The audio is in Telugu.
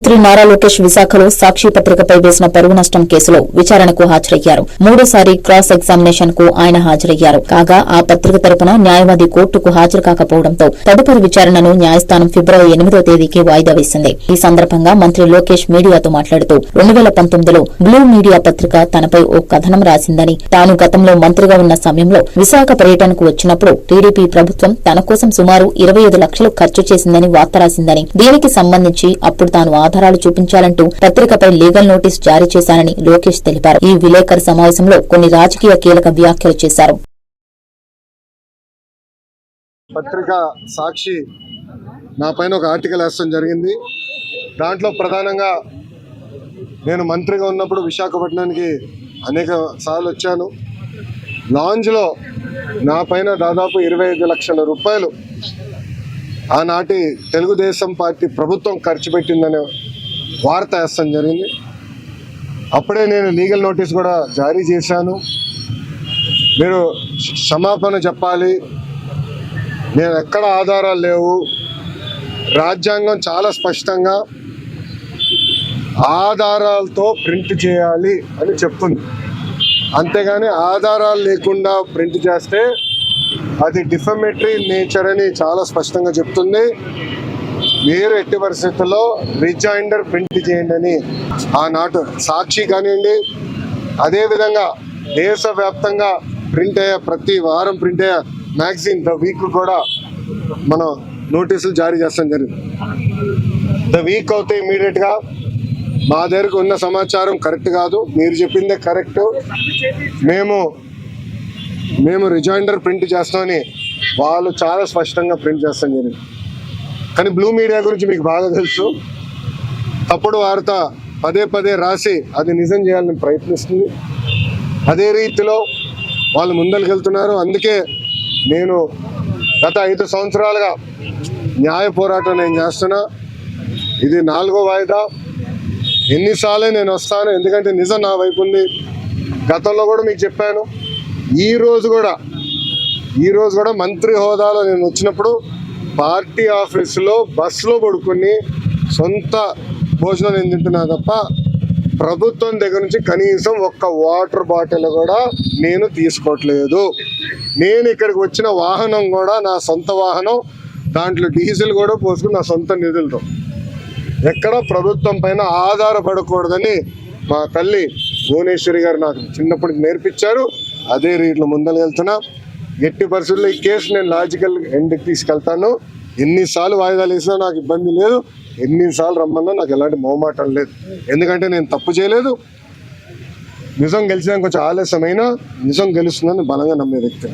మంత్రి నారా లోకేష్ విశాఖలో సాక్షి పత్రికపై వేసిన పరువు నష్టం కేసులో విచారణకు హాజరయ్యారు. మూడోసారి క్రాస్ ఎగ్జామినేషన్ కు ఆయన హాజరయ్యారు. కాగా ఆ పత్రిక తరపున న్యాయవాది కోర్టుకు హాజరు కాకపోవడంతో తదుపరి విచారణను న్యాయస్థానం ఫిబ్రవరి 8వ తేదీకి వాయిదా వేసింది. ఈ సందర్భంగా మంత్రి లోకేష్ మీడియాతో మాట్లాడుతూ 2019లో బ్లూ మీడియా పత్రిక తనపై ఓ కథనం రాసిందని, తాను గతంలో మంత్రిగా ఉన్న సమయంలో విశాఖ పర్యటనకు వచ్చినప్పుడు టీడీపీ ప్రభుత్వం తన కోసం సుమారు 25 లక్షలు ఖర్చు చేసిందని వార్త రాసిందని, దీనికి సంబంధించి అప్పుడు తాను ఆధారాలు చూపించాలంటూ పత్రికపై లీగల్ నోటీస్ జారీ చేశానని లోకేష్ తెలిపారు. ఈ విలేకరు సమావేశంలో కొన్ని రాజకీయ కీలక వ్యాఖ్యలు చేశారు. పత్రిక సాక్షి నా పైన ఒక ఆర్టికల్ వేయడం జరిగింది. దాంట్లో ప్రధానంగా నేను మంత్రిగా ఉన్నప్పుడు విశాఖపట్నానికి అనేక సార్లు వచ్చాను. లాంజ్లో నా పైన దాదాపు 25 లక్షల రూపాయలు ఆనాటి తెలుగుదేశం పార్టీ ప్రభుత్వం ఖర్చు పెట్టిందనే వార్త వేస్తాం జరిగింది. అప్పుడే నేను లీగల్ నోటీస్ కూడా జారీ చేశాను. మీరు క్షమాపణ చెప్పాలి, నేను ఎక్కడ ఆధారాలు లేవు, రాజ్యాంగం చాలా స్పష్టంగా ఆధారాలతో ప్రింట్ చేయాలి అని చెప్తుంది. అంతేగాని ఆధారాలు లేకుండా ప్రింట్ చేస్తే అది డిఫమేటరీ నేచర్ అని చాలా స్పష్టంగా చెప్తుంది. మీరు ఎట్టి పరిస్థితుల్లో రిజైండర్ ప్రింట్ చేయండి అని ఆనాటి సాక్షి కానివ్వండి, అదేవిధంగా దేశవ్యాప్తంగా ప్రింట్ అయ్యే ప్రతి వారం ప్రింట్ అయ్యే మ్యాగజైన్ ద వీక్ కూడా మనం నోటీసులు జారీ చేస్తాం జరిగింది. ద వీక్ అవుతే ఇమీడియట్గా మా దగ్గరకు ఉన్న సమాచారం కరెక్ట్ కాదు, మీరు చెప్పిందే కరెక్ట్, మేము రిజైండర్ ప్రింట్ చేస్తామని వాళ్ళు చాలా స్పష్టంగా ప్రింట్ చేస్తాం జరిగింది. కానీ బ్లూ మీడియా గురించి మీకు బాగా తెలుసు. తప్పుడు వార్త పదే పదే రాసి అది నిజం చేయాలని ప్రయత్నిస్తుంది. అదే రీతిలో వాళ్ళు ముందరికెళ్తున్నారు. అందుకే నేను గత 5 సంవత్సరాలుగా న్యాయ పోరాటం నేను చేస్తున్నా. ఇది 4వ వాయిదా. ఎన్నిసార్లు నేను వస్తాను, ఎందుకంటే నిజం నా వైపు ఉంది. గతంలో కూడా మీకు చెప్పాను. ఈ రోజు కూడా మంత్రి హోదాలో నేను వచ్చినప్పుడు పార్టీ ఆఫీసులో బస్సులో పడుకొని సొంత భోజనం నేను తింటున్నా తప్ప ప్రభుత్వం దగ్గర నుంచి కనీసం ఒక్క వాటర్ బాటిల్ కూడా నేను తీసుకోవట్లేదు. నేను ఇక్కడికి వచ్చిన వాహనం కూడా నా సొంత వాహనం, దాంట్లో డీజిల్ కూడా పోసుకుని నా సొంత నిధులతో, ఎక్కడ ప్రభుత్వం పైన ఆధారపడకూడదని మా తల్లి భువనేశ్వరి గారు నాకు చిన్నప్పటికి నేర్పించారు. అదే రీతిలో ముందరకెళ్తున్నా. ఎట్టి పరిస్థితుల్లో ఈ కేసు నేను లాజికల్ ఎండ్కి తీసుకెళ్తాను. ఎన్నిసార్లు వాయిదాలు వేసినా నాకు ఇబ్బంది లేదు, ఎన్నిసార్లు రమ్మన్నా నాకు ఎలాంటి మొహమాటం లేదు. ఎందుకంటే నేను తప్పు చేయలేదు. నిజం గెలిచడానికి కొంచెం ఆలస్యమైనా నిజం గెలుస్తుందని బలంగా నమ్మే వ్యక్తి.